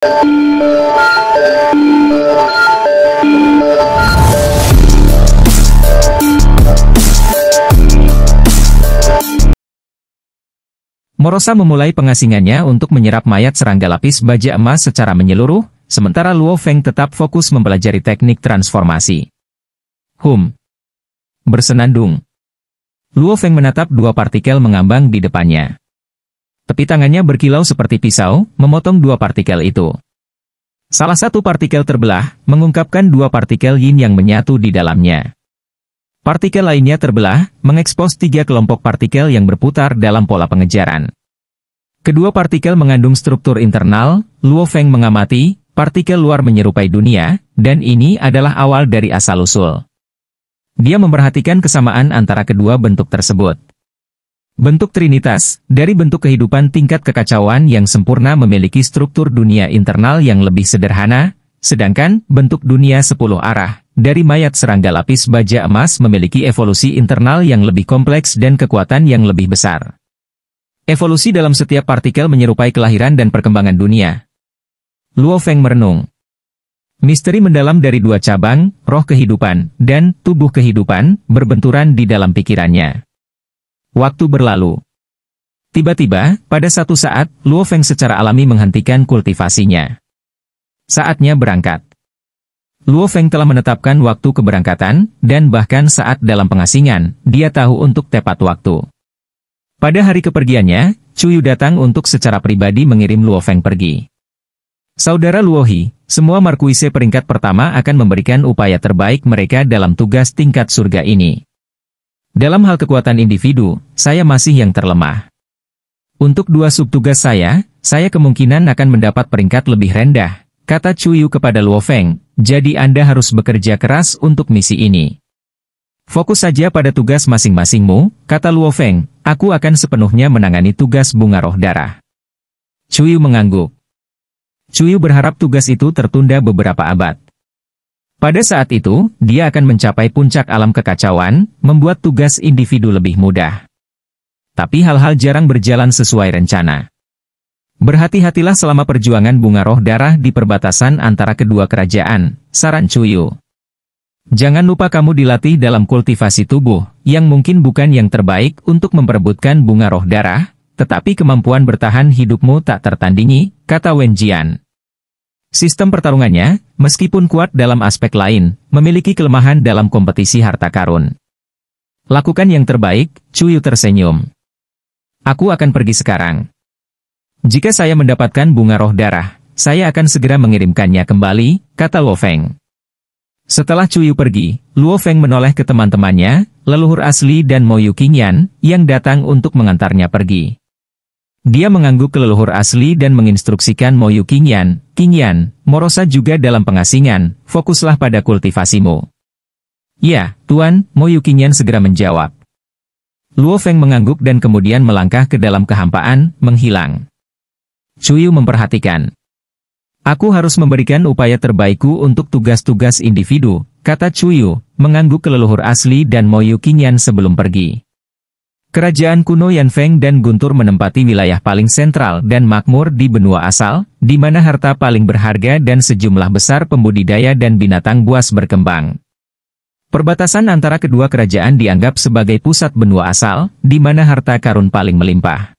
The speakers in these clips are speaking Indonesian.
Morosa memulai pengasingannya untuk menyerap mayat serangga lapis baja emas secara menyeluruh, sementara Luo Feng tetap fokus mempelajari teknik transformasi. Bersenandung. Luo Feng menatap dua partikel mengambang di depannya. Tepi tangannya berkilau seperti pisau, memotong dua partikel itu. Salah satu partikel terbelah, mengungkapkan dua partikel yin yang menyatu di dalamnya. Partikel lainnya terbelah, mengekspos tiga kelompok partikel yang berputar dalam pola pengejaran. Kedua partikel mengandung struktur internal, Luo Feng mengamati, partikel luar menyerupai dunia, dan ini adalah awal dari asal-usul. Dia memperhatikan kesamaan antara kedua bentuk tersebut. Bentuk Trinitas, dari bentuk kehidupan tingkat kekacauan yang sempurna memiliki struktur dunia internal yang lebih sederhana, sedangkan bentuk dunia 10 arah, dari mayat serangga lapis baja emas memiliki evolusi internal yang lebih kompleks dan kekuatan yang lebih besar. Evolusi dalam setiap partikel menyerupai kelahiran dan perkembangan dunia. Luo Feng merenung. Misteri mendalam dari dua cabang, roh kehidupan, dan tubuh kehidupan, berbenturan di dalam pikirannya. Waktu berlalu. Tiba-tiba, pada satu saat, Luo Feng secara alami menghentikan kultivasinya. Saatnya berangkat. Luo Feng telah menetapkan waktu keberangkatan, dan bahkan saat dalam pengasingan, dia tahu untuk tepat waktu. Pada hari kepergiannya, Cuyu datang untuk secara pribadi mengirim Luo Feng pergi. Saudara Luohi, semua markuise peringkat pertama akan memberikan upaya terbaik mereka dalam tugas tingkat surga ini. Dalam hal kekuatan individu, saya masih yang terlemah. Untuk dua subtugas saya kemungkinan akan mendapat peringkat lebih rendah, kata Cuyu kepada Luo Feng, jadi Anda harus bekerja keras untuk misi ini. Fokus saja pada tugas masing-masingmu, kata Luo Feng, aku akan sepenuhnya menangani tugas bunga roh darah. Cuyu mengangguk. Cuyu berharap tugas itu tertunda beberapa abad. Pada saat itu, dia akan mencapai puncak alam kekacauan, membuat tugas individu lebih mudah. Tapi hal-hal jarang berjalan sesuai rencana. Berhati-hatilah selama perjuangan bunga roh darah di perbatasan antara kedua kerajaan, saran Cuyu. Jangan lupa kamu dilatih dalam kultivasi tubuh, yang mungkin bukan yang terbaik untuk memperebutkan bunga roh darah, tetapi kemampuan bertahan hidupmu tak tertandingi, kata Wen Jian. Sistem pertarungannya, meskipun kuat dalam aspek lain, memiliki kelemahan dalam kompetisi harta karun. Lakukan yang terbaik, Cuyu tersenyum. Aku akan pergi sekarang. Jika saya mendapatkan bunga roh darah, saya akan segera mengirimkannya kembali, kata Luo Feng. Setelah Cuyu pergi, Luo Feng menoleh ke teman-temannya, leluhur asli dan Mo Yu Qingyan, yang datang untuk mengantarnya pergi. Dia mengangguk ke leluhur asli dan menginstruksikan Mo Yu Qingyan, Qingyan, Morosa juga dalam pengasingan, fokuslah pada kultivasimu. Ya, Tuan, Mo Yu Qingyan segera menjawab. Luo Feng mengangguk dan kemudian melangkah ke dalam kehampaan, menghilang. Cuyu memperhatikan. Aku harus memberikan upaya terbaikku untuk tugas-tugas individu, kata Cuyu, mengangguk ke leluhur asli dan Mo Yu Qingyan sebelum pergi. Kerajaan kuno Yanfeng dan Guntur menempati wilayah paling sentral dan makmur di benua asal, di mana harta paling berharga dan sejumlah besar pembudidaya dan binatang buas berkembang. Perbatasan antara kedua kerajaan dianggap sebagai pusat benua asal, di mana harta karun paling melimpah.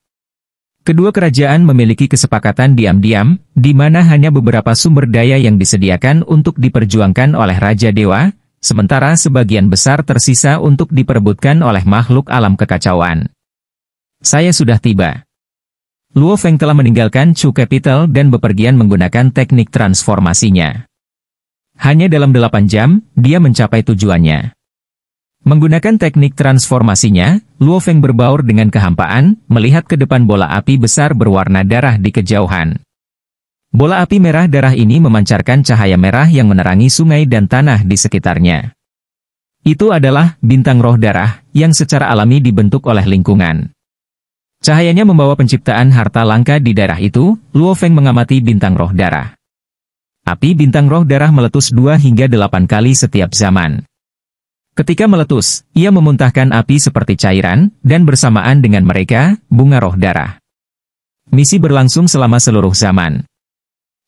Kedua kerajaan memiliki kesepakatan diam-diam, di mana hanya beberapa sumber daya yang disediakan untuk diperjuangkan oleh Raja Dewa, sementara sebagian besar tersisa untuk diperebutkan oleh makhluk alam kekacauan. Saya sudah tiba. Luo Feng telah meninggalkan Chu Capital dan bepergian menggunakan teknik transformasinya. Hanya dalam 8 jam, dia mencapai tujuannya. Menggunakan teknik transformasinya, Luo Feng berbaur dengan kehampaan, melihat ke depan bola api besar berwarna darah di kejauhan. Bola api merah darah ini memancarkan cahaya merah yang menerangi sungai dan tanah di sekitarnya. Itu adalah bintang roh darah, yang secara alami dibentuk oleh lingkungan. Cahayanya membawa penciptaan harta langka di daerah itu, Luo Feng mengamati bintang roh darah. Api bintang roh darah meletus 2 hingga 8 kali setiap zaman. Ketika meletus, ia memuntahkan api seperti cairan, dan bersamaan dengan mereka, bunga roh darah. Misi berlangsung selama seluruh zaman.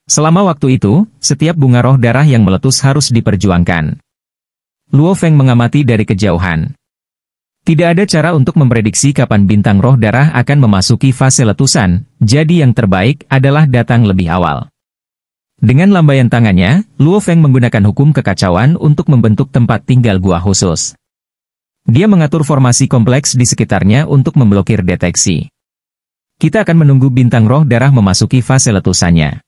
Selama waktu itu, setiap bunga roh darah yang meletus harus diperjuangkan. Luo Feng mengamati dari kejauhan. Tidak ada cara untuk memprediksi kapan bintang roh darah akan memasuki fase letusan, jadi yang terbaik adalah datang lebih awal. Dengan lambaian tangannya, Luo Feng menggunakan hukum kekacauan untuk membentuk tempat tinggal gua khusus. Dia mengatur formasi kompleks di sekitarnya untuk memblokir deteksi. Kita akan menunggu bintang roh darah memasuki fase letusannya.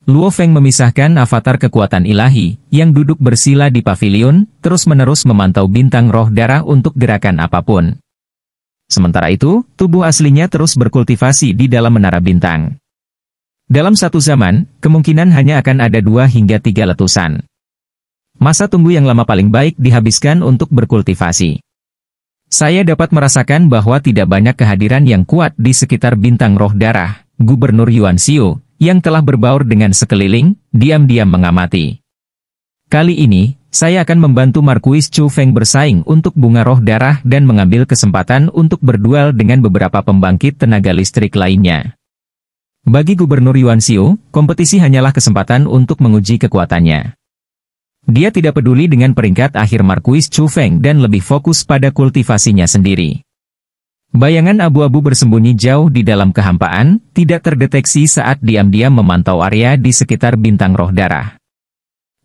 Luo Feng memisahkan avatar kekuatan ilahi, yang duduk bersila di pavilion, terus-menerus memantau bintang roh darah untuk gerakan apapun. Sementara itu, tubuh aslinya terus berkultivasi di dalam menara bintang. Dalam satu zaman, kemungkinan hanya akan ada 2 hingga 3 letusan. Masa tunggu yang lama paling baik dihabiskan untuk berkultivasi. Saya dapat merasakan bahwa tidak banyak kehadiran yang kuat di sekitar bintang roh darah. Gubernur Yuan Xiu, yang telah berbaur dengan sekeliling, diam-diam mengamati. Kali ini, saya akan membantu Markuis Chu Feng bersaing untuk bunga roh darah dan mengambil kesempatan untuk berduel dengan beberapa pembangkit tenaga listrik lainnya. Bagi Gubernur Yuan Xiu, kompetisi hanyalah kesempatan untuk menguji kekuatannya. Dia tidak peduli dengan peringkat akhir Markuis Chu Feng dan lebih fokus pada kultivasinya sendiri. Bayangan abu-abu bersembunyi jauh di dalam kehampaan, tidak terdeteksi saat diam-diam memantau area di sekitar bintang roh darah.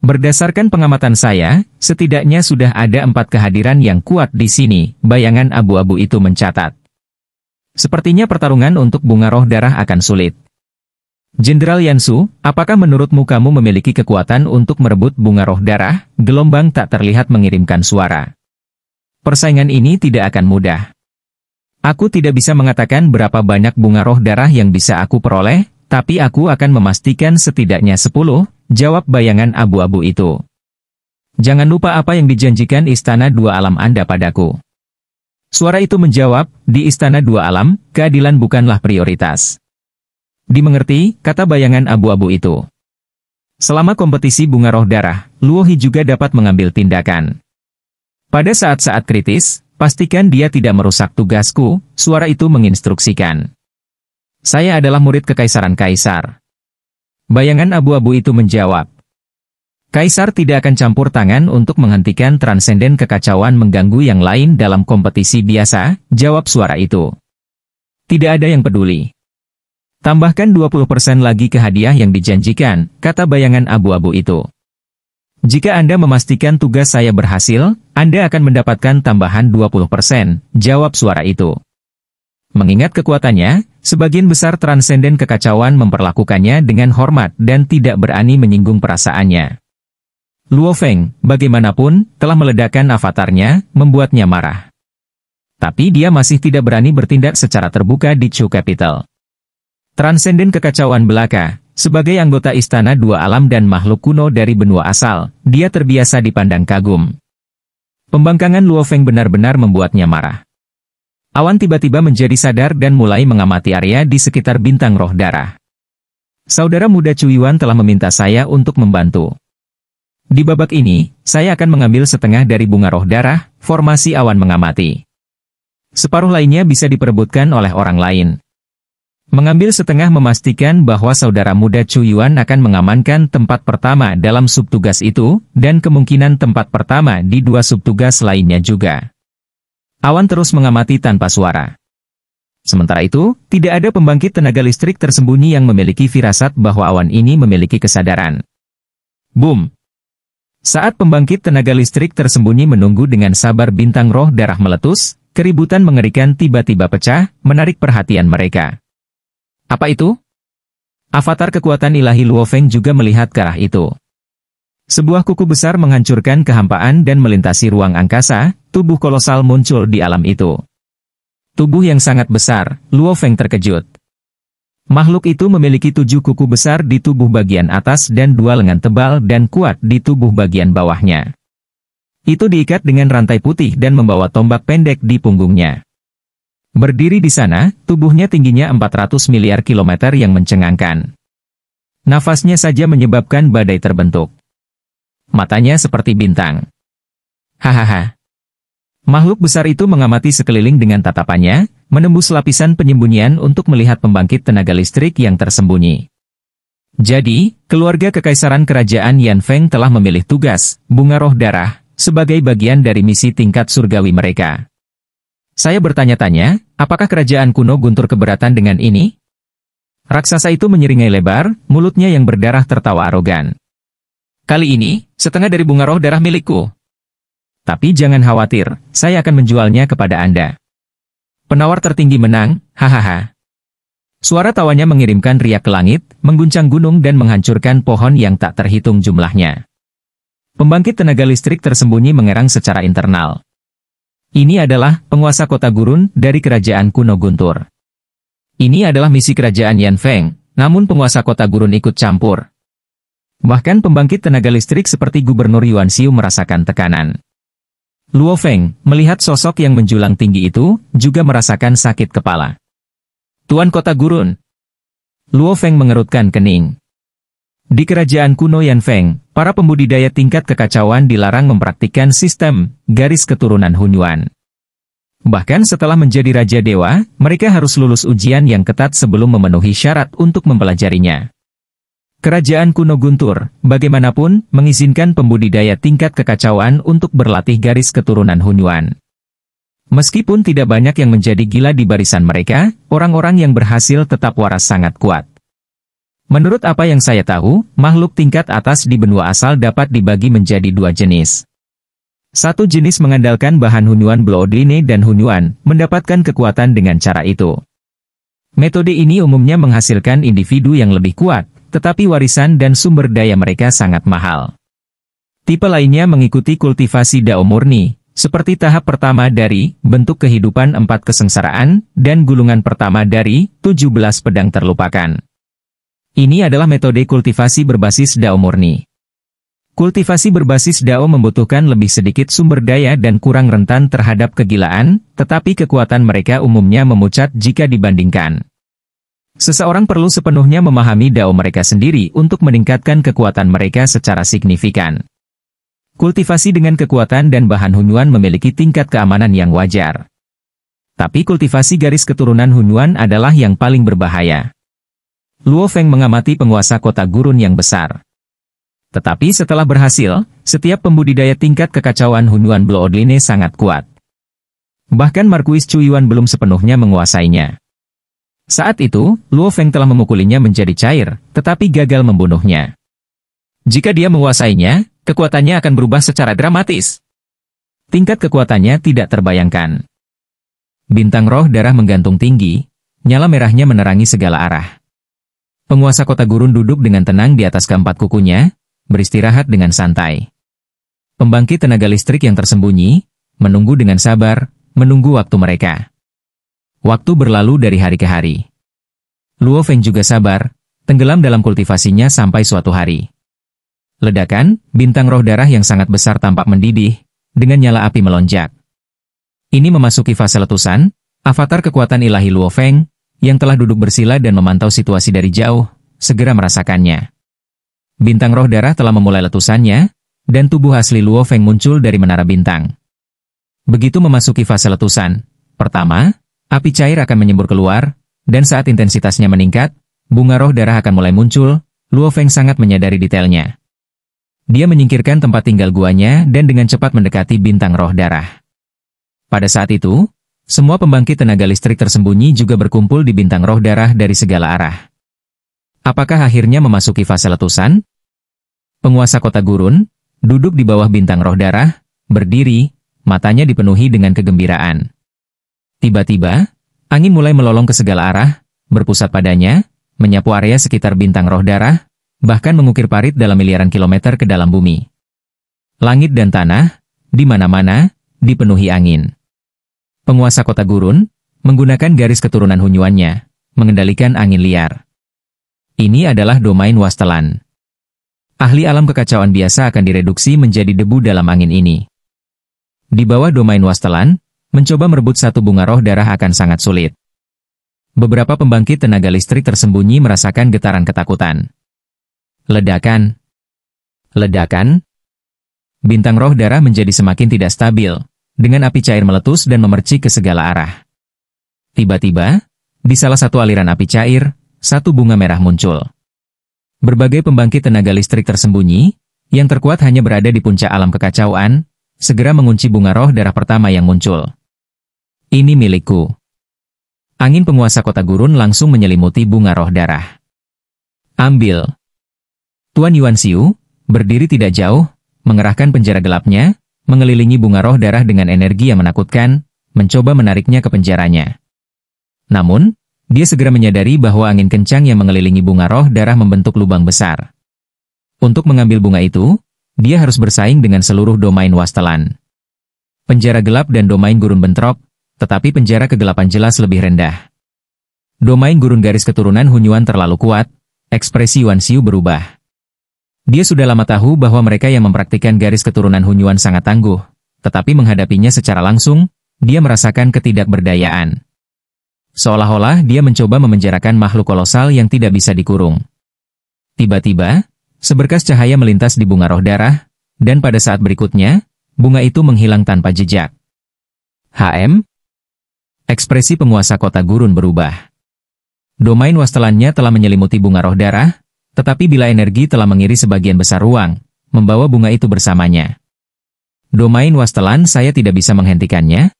Berdasarkan pengamatan saya, setidaknya sudah ada 4 kehadiran yang kuat di sini, bayangan abu-abu itu mencatat. Sepertinya pertarungan untuk bunga roh darah akan sulit. Jenderal Yansu, apakah menurutmu kamu memiliki kekuatan untuk merebut bunga roh darah? Gelombang tak terlihat mengirimkan suara. Persaingan ini tidak akan mudah. Aku tidak bisa mengatakan berapa banyak bunga roh darah yang bisa aku peroleh, tapi aku akan memastikan setidaknya 10, jawab bayangan abu-abu itu. Jangan lupa apa yang dijanjikan Istana Dua Alam Anda padaku. Suara itu menjawab, di Istana Dua Alam, keadilan bukanlah prioritas. Dimengerti, kata bayangan abu-abu itu. Selama kompetisi bunga roh darah, Luo He juga dapat mengambil tindakan. Pada saat-saat kritis, pastikan dia tidak merusak tugasku, suara itu menginstruksikan. Saya adalah murid kekaisaran kaisar. Bayangan abu-abu itu menjawab. Kaisar tidak akan campur tangan untuk menghentikan transenden kekacauan mengganggu yang lain dalam kompetisi biasa, jawab suara itu. Tidak ada yang peduli. Tambahkan 20% lagi ke hadiah yang dijanjikan, kata bayangan abu-abu itu. Jika Anda memastikan tugas saya berhasil, Anda akan mendapatkan tambahan 20%, jawab suara itu. Mengingat kekuatannya, sebagian besar transenden kekacauan memperlakukannya dengan hormat dan tidak berani menyinggung perasaannya. Luo Feng, bagaimanapun, telah meledakkan avatarnya, membuatnya marah. Tapi dia masih tidak berani bertindak secara terbuka di Chu Capital. Transenden kekacauan belaka, sebagai anggota Istana Dua Alam dan makhluk kuno dari benua asal, dia terbiasa dipandang kagum. Pembangkangan Luo Feng benar-benar membuatnya marah. Awan tiba-tiba menjadi sadar dan mulai mengamati area di sekitar bintang roh darah. Saudara muda Chu Yuan telah meminta saya untuk membantu. Di babak ini, saya akan mengambil setengah dari bunga roh darah, formasi awan mengamati. Separuh lainnya bisa diperebutkan oleh orang lain. Mengambil setengah memastikan bahwa saudara muda Chu Yuan akan mengamankan tempat pertama dalam subtugas itu, dan kemungkinan tempat pertama di 2 subtugas lainnya juga. Awan terus mengamati tanpa suara. Sementara itu, tidak ada pembangkit tenaga listrik tersembunyi yang memiliki firasat bahwa awan ini memiliki kesadaran. Boom! Saat pembangkit tenaga listrik tersembunyi menunggu dengan sabar bintang roh darah meletus, keributan mengerikan tiba-tiba pecah, menarik perhatian mereka. Apa itu? Avatar kekuatan ilahi Luo Feng juga melihat ke arah itu. Sebuah kuku besar menghancurkan kehampaan dan melintasi ruang angkasa, tubuh kolosal muncul di alam itu. Tubuh yang sangat besar, Luo Feng terkejut. Makhluk itu memiliki 7 kuku besar di tubuh bagian atas dan 2 lengan tebal dan kuat di tubuh bagian bawahnya. Itu diikat dengan rantai putih dan membawa tombak pendek di punggungnya. Berdiri di sana, tubuhnya tingginya 400 miliar kilometer yang mencengangkan. Nafasnya saja menyebabkan badai terbentuk. Matanya seperti bintang. Hahaha. Makhluk besar itu mengamati sekeliling dengan tatapannya, menembus lapisan penyembunyian untuk melihat pembangkit tenaga listrik yang tersembunyi. Jadi, keluarga kekaisaran kerajaan Yan Feng telah memilih tugas, bunga roh darah, sebagai bagian dari misi tingkat surgawi mereka. Saya bertanya-tanya, apakah kerajaan kuno Guntur keberatan dengan ini? Raksasa itu menyeringai lebar, mulutnya yang berdarah tertawa arogan. Kali ini, setengah dari bunga roh darah milikku. Tapi jangan khawatir, saya akan menjualnya kepada Anda. Penawar tertinggi menang, hahaha. Suara tawanya mengirimkan riak ke langit, mengguncang gunung dan menghancurkan pohon yang tak terhitung jumlahnya. Pembangkit tenaga listrik tersembunyi mengerang secara internal. Ini adalah penguasa kota gurun dari kerajaan kuno Guntur. Ini adalah misi kerajaan Yan Feng, namun penguasa kota gurun ikut campur. Bahkan pembangkit tenaga listrik seperti Gubernur Yuan Xiu merasakan tekanan. Luo Feng, melihat sosok yang menjulang tinggi itu, juga merasakan sakit kepala. Tuan kota gurun. Luo Feng mengerutkan kening. Di kerajaan kuno Yan Feng, para pembudidaya tingkat kekacauan dilarang mempraktikkan sistem garis keturunan Hunyuan. Bahkan setelah menjadi Raja Dewa, mereka harus lulus ujian yang ketat sebelum memenuhi syarat untuk mempelajarinya. Kerajaan kuno Guntur, bagaimanapun, mengizinkan pembudidaya tingkat kekacauan untuk berlatih garis keturunan Hunyuan. Meskipun tidak banyak yang menjadi gila di barisan mereka, orang-orang yang berhasil tetap waras sangat kuat. Menurut apa yang saya tahu, makhluk tingkat atas di benua asal dapat dibagi menjadi dua jenis. Satu jenis mengandalkan bahan Hunyuan Bloodline dan Hunyuan, mendapatkan kekuatan dengan cara itu. Metode ini umumnya menghasilkan individu yang lebih kuat, tetapi warisan dan sumber daya mereka sangat mahal. Tipe lainnya mengikuti kultivasi Dao murni, seperti tahap pertama dari bentuk kehidupan 4 kesengsaraan, dan gulungan pertama dari 17 pedang terlupakan. Ini adalah metode kultivasi berbasis Dao murni. Kultivasi berbasis Dao membutuhkan lebih sedikit sumber daya dan kurang rentan terhadap kegilaan, tetapi kekuatan mereka umumnya memucat jika dibandingkan. Seseorang perlu sepenuhnya memahami Dao mereka sendiri untuk meningkatkan kekuatan mereka secara signifikan. Kultivasi dengan kekuatan dan bahan Hunyuan memiliki tingkat keamanan yang wajar. Tapi kultivasi garis keturunan Hunyuan adalah yang paling berbahaya. Luo Feng mengamati penguasa kota gurun yang besar. Tetapi setelah berhasil, setiap pembudidaya tingkat kekacauan Hunyuan Bloodline sangat kuat. Bahkan Markuis Chu Yuan belum sepenuhnya menguasainya. Saat itu, Luo Feng telah memukulinya menjadi cair, tetapi gagal membunuhnya. Jika dia menguasainya, kekuatannya akan berubah secara dramatis. Tingkat kekuatannya tidak terbayangkan. Bintang roh darah menggantung tinggi, nyala merahnya menerangi segala arah. Penguasa kota gurun duduk dengan tenang di atas keempat kukunya, beristirahat dengan santai. Pembangkit tenaga listrik yang tersembunyi, menunggu dengan sabar, menunggu waktu mereka. Waktu berlalu dari hari ke hari. Luo Feng juga sabar, tenggelam dalam kultivasinya sampai suatu hari. Ledakan, bintang roh darah yang sangat besar tampak mendidih, dengan nyala api melonjak. Ini memasuki fase letusan, avatar kekuatan ilahi Luo Feng, yang telah duduk bersila dan memantau situasi dari jauh, segera merasakannya. Bintang roh darah telah memulai letusannya, dan tubuh asli Luo Feng muncul dari menara bintang. Begitu memasuki fase letusan, pertama, api cair akan menyembur keluar, dan saat intensitasnya meningkat, bunga roh darah akan mulai muncul. Luo Feng sangat menyadari detailnya. Dia menyingkirkan tempat tinggal guanya dan dengan cepat mendekati bintang roh darah. Pada saat itu, semua pembangkit tenaga listrik tersembunyi juga berkumpul di bintang roh darah dari segala arah. Apakah akhirnya memasuki fase letusan? Penguasa kota gurun, duduk di bawah bintang roh darah, berdiri, matanya dipenuhi dengan kegembiraan. Tiba-tiba, angin mulai melolong ke segala arah, berpusat padanya, menyapu area sekitar bintang roh darah, bahkan mengukir parit dalam miliaran kilometer ke dalam bumi. Langit dan tanah, di mana-mana, dipenuhi angin. Penguasa kota gurun, menggunakan garis keturunan Hunyuannya, mengendalikan angin liar. Ini adalah domain Wastelan. Ahli alam kekacauan biasa akan direduksi menjadi debu dalam angin ini. Di bawah domain Wastelan, mencoba merebut satu bunga roh darah akan sangat sulit. Beberapa pembangkit tenaga listrik tersembunyi merasakan getaran ketakutan. Ledakan. Ledakan. Bintang roh darah menjadi semakin tidak stabil, dengan api cair meletus dan memercik ke segala arah. Tiba-tiba, di salah satu aliran api cair, satu bunga merah muncul. Berbagai pembangkit tenaga listrik tersembunyi, yang terkuat hanya berada di puncak alam kekacauan, segera mengunci bunga roh darah pertama yang muncul. Ini milikku. Angin penguasa kota gurun langsung menyelimuti bunga roh darah. Ambil. Tuan Yuan Xiu, berdiri tidak jauh, mengerahkan penjara gelapnya, mengelilingi bunga roh darah dengan energi yang menakutkan, mencoba menariknya ke penjaranya. Namun, dia segera menyadari bahwa angin kencang yang mengelilingi bunga roh darah membentuk lubang besar. Untuk mengambil bunga itu, dia harus bersaing dengan seluruh domain wastelan. Penjara gelap dan domain gurun bentrok, tetapi penjara kegelapan jelas lebih rendah. Domain gurun garis keturunan Hunyuan terlalu kuat, ekspresi Yuan Xiu berubah. Dia sudah lama tahu bahwa mereka yang mempraktikkan garis keturunan Hunyuan sangat tangguh, tetapi menghadapinya secara langsung, dia merasakan ketidakberdayaan. Seolah-olah dia mencoba memenjarakan makhluk kolosal yang tidak bisa dikurung. Tiba-tiba, seberkas cahaya melintas di bunga roh darah, dan pada saat berikutnya, bunga itu menghilang tanpa jejak. HM? Ekspresi penguasa kota gurun berubah. Domain wastelannya telah menyelimuti bunga roh darah, tetapi bila energi telah mengiri sebagian besar ruang, membawa bunga itu bersamanya. Domain wastelan saya tidak bisa menghentikannya.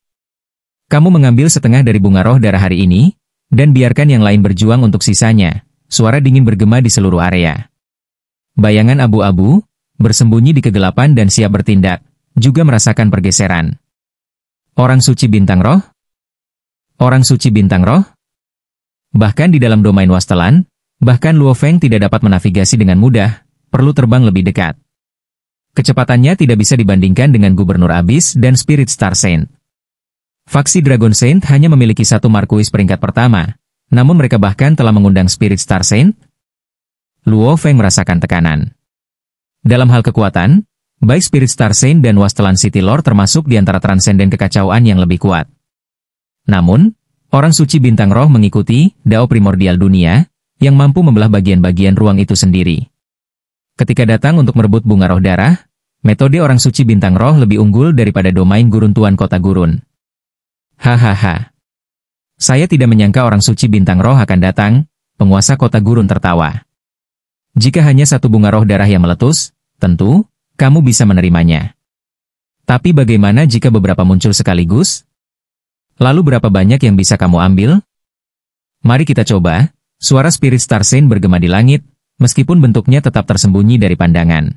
Kamu mengambil setengah dari bunga roh darah hari ini, dan biarkan yang lain berjuang untuk sisanya. Suara dingin bergema di seluruh area. Bayangan abu-abu, bersembunyi di kegelapan dan siap bertindak, juga merasakan pergeseran. Orang suci bintang roh? Orang suci bintang roh? Bahkan di dalam domain wastelan, bahkan Luo Feng tidak dapat menavigasi dengan mudah, perlu terbang lebih dekat. Kecepatannya tidak bisa dibandingkan dengan Gubernur Abyss dan Spirit Star Saint. Faksi Dragon Saint hanya memiliki satu markuis peringkat pertama, namun mereka bahkan telah mengundang Spirit Star Saint. Luo Feng merasakan tekanan. Dalam hal kekuatan, baik Spirit Star Saint dan Wasteland City Lord termasuk di antara transenden kekacauan yang lebih kuat. Namun, orang suci bintang roh mengikuti Dao Primordial Dunia, yang mampu membelah bagian-bagian ruang itu sendiri. Ketika datang untuk merebut bunga roh darah, metode orang suci bintang roh lebih unggul daripada domain gurun tuan kota gurun. Hahaha. Saya tidak menyangka orang suci bintang roh akan datang, penguasa kota gurun tertawa. Jika hanya satu bunga roh darah yang meletus, tentu, kamu bisa menerimanya. Tapi bagaimana jika beberapa muncul sekaligus? Lalu berapa banyak yang bisa kamu ambil? Mari kita coba, suara Spirit Star Saint bergema di langit, meskipun bentuknya tetap tersembunyi dari pandangan.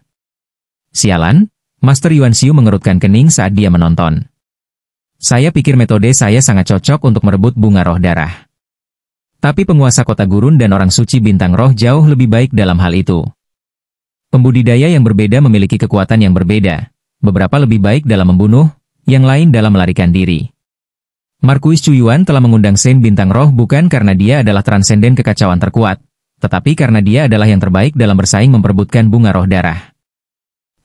Sialan, Master Yuan Xiu mengerutkan kening saat dia menonton. Saya pikir metode saya sangat cocok untuk merebut bunga roh darah. Tapi penguasa kota gurun dan orang suci bintang roh jauh lebih baik dalam hal itu. Pembudidaya yang berbeda memiliki kekuatan yang berbeda, beberapa lebih baik dalam membunuh, yang lain dalam melarikan diri. Markuis Chuyuan telah mengundang Saint bintang roh bukan karena dia adalah transenden kekacauan terkuat, tetapi karena dia adalah yang terbaik dalam bersaing memperebutkan bunga roh darah.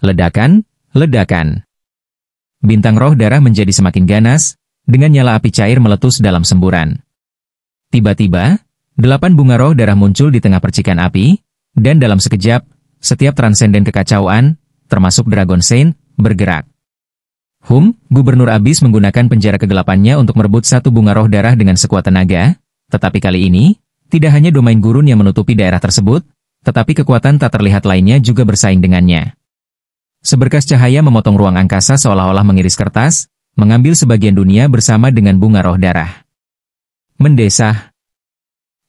Ledakan, ledakan. Bintang roh darah menjadi semakin ganas, dengan nyala api cair meletus dalam semburan. Tiba-tiba, 8 bunga roh darah muncul di tengah percikan api, dan dalam sekejap, setiap transenden kekacauan, termasuk Dragon Saint, bergerak. Gubernur Abyss menggunakan penjara kegelapannya untuk merebut satu bunga roh darah dengan sekuat tenaga, tetapi kali ini, tidak hanya domain gurun yang menutupi daerah tersebut, tetapi kekuatan tak terlihat lainnya juga bersaing dengannya. Seberkas cahaya memotong ruang angkasa seolah-olah mengiris kertas, mengambil sebagian dunia bersama dengan bunga roh darah. Mendesah.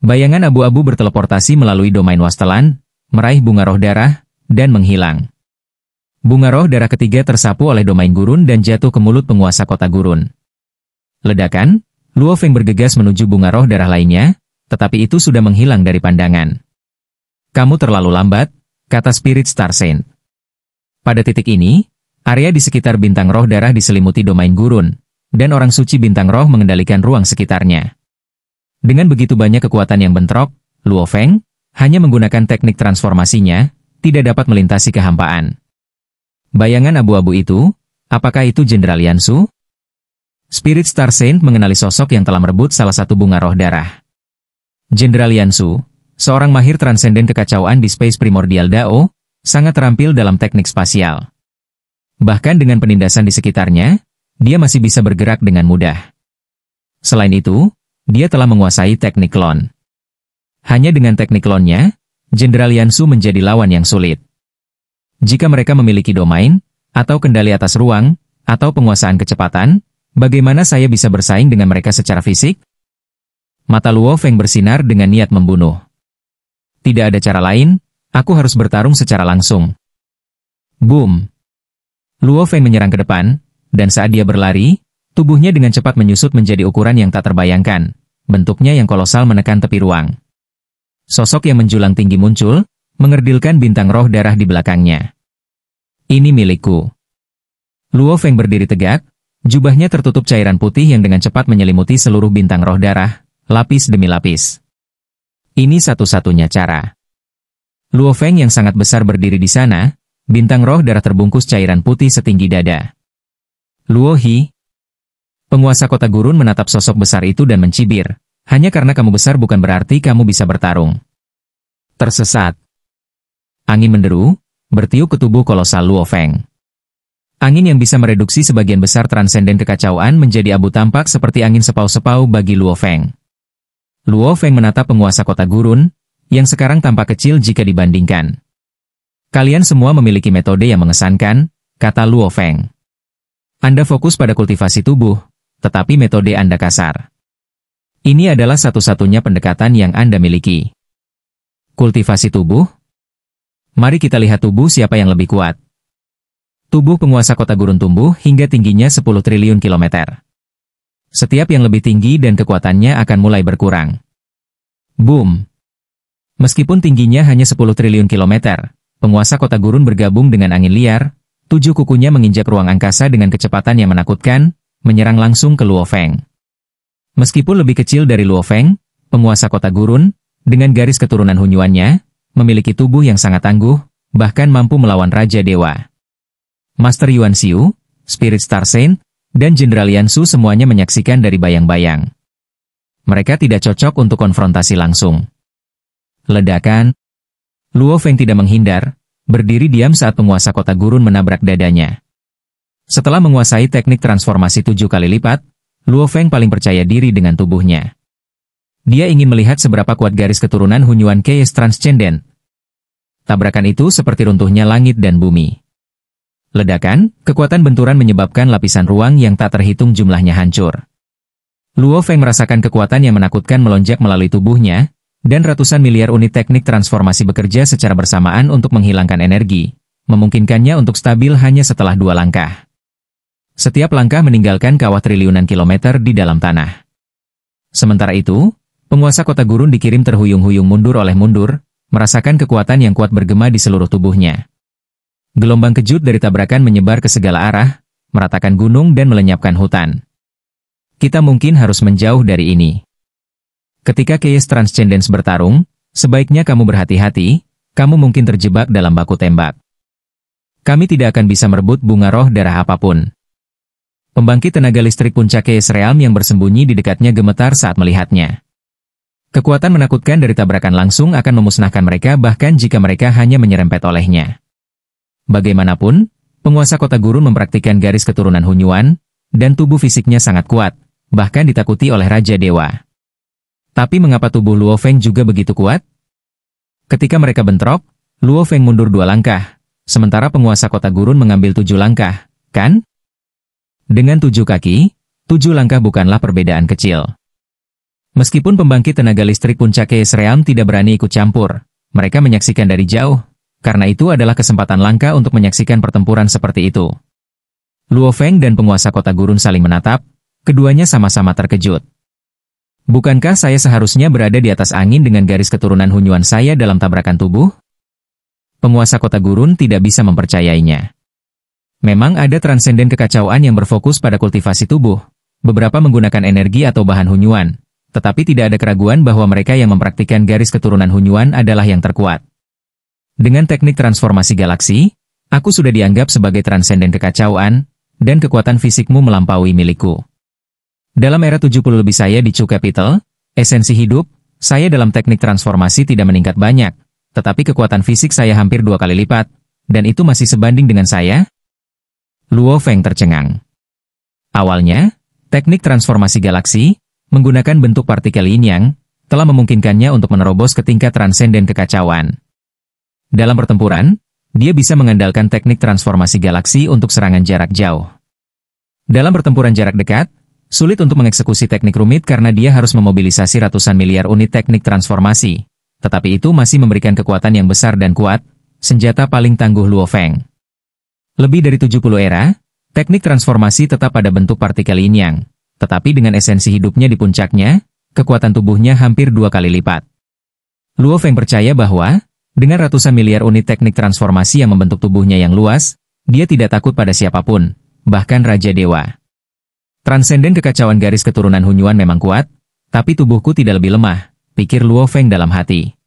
Bayangan abu-abu berteleportasi melalui domain wastelan, meraih bunga roh darah, dan menghilang. Bunga roh darah ketiga tersapu oleh domain gurun dan jatuh ke mulut penguasa kota gurun. Ledakan, Luo Feng bergegas menuju bunga roh darah lainnya, tetapi itu sudah menghilang dari pandangan. Kamu terlalu lambat, kata Spirit Star Saint. Pada titik ini, area di sekitar bintang roh darah diselimuti domain gurun, dan orang suci bintang roh mengendalikan ruang sekitarnya. Dengan begitu banyak kekuatan yang bentrok, Luo Feng, hanya menggunakan teknik transformasinya, tidak dapat melintasi kehampaan. Bayangan abu-abu itu, apakah itu Jenderal Yansu? Spirit Star Saint mengenali sosok yang telah merebut salah satu bunga roh darah. Jenderal Yansu, seorang mahir transenden kekacauan di Space Primordial Dao, sangat terampil dalam teknik spasial. Bahkan dengan penindasan di sekitarnya, dia masih bisa bergerak dengan mudah. Selain itu, dia telah menguasai teknik klon. Hanya dengan teknik klonnya, Jenderal Yansu menjadi lawan yang sulit. Jika mereka memiliki domain, atau kendali atas ruang, atau penguasaan kecepatan, bagaimana saya bisa bersaing dengan mereka secara fisik? Mata Luo Feng bersinar dengan niat membunuh. Tidak ada cara lain, aku harus bertarung secara langsung. Boom! Luo Feng menyerang ke depan, dan saat dia berlari, tubuhnya dengan cepat menyusut menjadi ukuran yang tak terbayangkan. Bentuknya yang kolosal menekan tepi ruang. Sosok yang menjulang tinggi muncul, mengerdilkan bintang roh darah di belakangnya. Ini milikku. Luo Feng berdiri tegak, jubahnya tertutup cairan putih yang dengan cepat menyelimuti seluruh bintang roh darah, lapis demi lapis. Ini satu-satunya cara. Luo Feng yang sangat besar berdiri di sana, bintang roh darah terbungkus cairan putih setinggi dada. Luo Hi. Penguasa kota gurun menatap sosok besar itu dan mencibir. Hanya karena kamu besar bukan berarti kamu bisa bertarung. Tersesat. Angin menderu, bertiup ke tubuh kolosal Luo Feng. Angin yang bisa mereduksi sebagian besar transenden kekacauan menjadi abu tampak seperti angin sepau-sepau bagi Luo Feng. Luo Feng menatap penguasa kota gurun, yang sekarang tampak kecil jika dibandingkan. Kalian semua memiliki metode yang mengesankan, kata Luo Feng. Anda fokus pada kultivasi tubuh, tetapi metode Anda kasar. Ini adalah satu-satunya pendekatan yang Anda miliki. Kultivasi tubuh? Mari kita lihat tubuh siapa yang lebih kuat. Tubuh penguasa kota gurun tumbuh hingga tingginya 10 triliun kilometer. Setiap yang lebih tinggi dan kekuatannya akan mulai berkurang. Boom! Meskipun tingginya hanya 10 triliun kilometer, penguasa kota gurun bergabung dengan angin liar, 7 kukunya menginjak ruang angkasa dengan kecepatan yang menakutkan, menyerang langsung ke Luo Feng. Meskipun lebih kecil dari Luo Feng, penguasa kota gurun, dengan garis keturunan Hunyuannya, memiliki tubuh yang sangat tangguh, bahkan mampu melawan Raja Dewa. Master Yuan Xiu, Spirit Star Saint, dan Jenderal Yansu semuanya menyaksikan dari bayang-bayang. Mereka tidak cocok untuk konfrontasi langsung. Ledakan. Luo Feng tidak menghindar, berdiri diam saat penguasa kota gurun menabrak dadanya. Setelah menguasai teknik transformasi 7 kali lipat, Luo Feng paling percaya diri dengan tubuhnya. Dia ingin melihat seberapa kuat garis keturunan Hunyuan Chaos Transcendent. Tabrakan itu seperti runtuhnya langit dan bumi. Ledakan, kekuatan benturan menyebabkan lapisan ruang yang tak terhitung jumlahnya hancur. Luo Feng merasakan kekuatan yang menakutkan melonjak melalui tubuhnya, dan ratusan miliar unit teknik transformasi bekerja secara bersamaan untuk menghilangkan energi, memungkinkannya untuk stabil hanya setelah 2 langkah. Setiap langkah meninggalkan kawah triliunan kilometer di dalam tanah. Sementara itu, penguasa kota gurun dikirim terhuyung-huyung mundur, merasakan kekuatan yang kuat bergema di seluruh tubuhnya. Gelombang kejut dari tabrakan menyebar ke segala arah, meratakan gunung dan melenyapkan hutan. Kita mungkin harus menjauh dari ini. Ketika Chaos Transcendence bertarung, sebaiknya kamu berhati-hati, kamu mungkin terjebak dalam baku tembak. Kami tidak akan bisa merebut bunga roh darah apapun. Pembangkit tenaga listrik puncak Chaos Realm yang bersembunyi di dekatnya gemetar saat melihatnya. Kekuatan menakutkan dari tabrakan langsung akan memusnahkan mereka bahkan jika mereka hanya menyerempet olehnya. Bagaimanapun, penguasa kota gurun mempraktikkan garis keturunan Hunyuan, dan tubuh fisiknya sangat kuat, bahkan ditakuti oleh Raja Dewa. Tapi mengapa tubuh Luo Feng juga begitu kuat? Ketika mereka bentrok, Luo Feng mundur 2 langkah, sementara penguasa kota gurun mengambil 7 langkah, kan? Dengan 7 kaki, 7 langkah bukanlah perbedaan kecil. Meskipun pembangkit tenaga listrik puncak Chaos Realm tidak berani ikut campur, mereka menyaksikan dari jauh, karena itu adalah kesempatan langka untuk menyaksikan pertempuran seperti itu. Luo Feng dan penguasa kota gurun saling menatap, keduanya sama-sama terkejut. Bukankah saya seharusnya berada di atas angin dengan garis keturunan Hunyuan saya dalam tabrakan tubuh? Penguasa kota gurun tidak bisa mempercayainya. Memang ada transenden kekacauan yang berfokus pada kultivasi tubuh, beberapa menggunakan energi atau bahan Hunyuan, tetapi tidak ada keraguan bahwa mereka yang mempraktikkan garis keturunan Hunyuan adalah yang terkuat. Dengan teknik transformasi galaksi, aku sudah dianggap sebagai transenden kekacauan, dan kekuatan fisikmu melampaui milikku. Dalam era 70 lebih saya di Chu Capital, esensi hidup, saya dalam teknik transformasi tidak meningkat banyak, tetapi kekuatan fisik saya hampir 2 kali lipat, dan itu masih sebanding dengan saya? Luo Feng tercengang. Awalnya, teknik transformasi galaksi, menggunakan bentuk partikel yin yang, telah memungkinkannya untuk menerobos ke tingkat transenden kekacauan. Dalam pertempuran, dia bisa mengandalkan teknik transformasi galaksi untuk serangan jarak jauh. Dalam pertempuran jarak dekat, sulit untuk mengeksekusi teknik rumit karena dia harus memobilisasi ratusan miliar unit teknik transformasi. Tetapi itu masih memberikan kekuatan yang besar dan kuat, senjata paling tangguh Luo Feng. Lebih dari 70 era, teknik transformasi tetap pada bentuk partikel yin-yang, tetapi dengan esensi hidupnya di puncaknya, kekuatan tubuhnya hampir 2 kali lipat. Luo Feng percaya bahwa, dengan ratusan miliar unit teknik transformasi yang membentuk tubuhnya yang luas, dia tidak takut pada siapapun, bahkan Raja Dewa. Transenden kekacauan garis keturunan Hunyuan memang kuat, tapi tubuhku tidak lebih lemah, pikir Luo Feng dalam hati.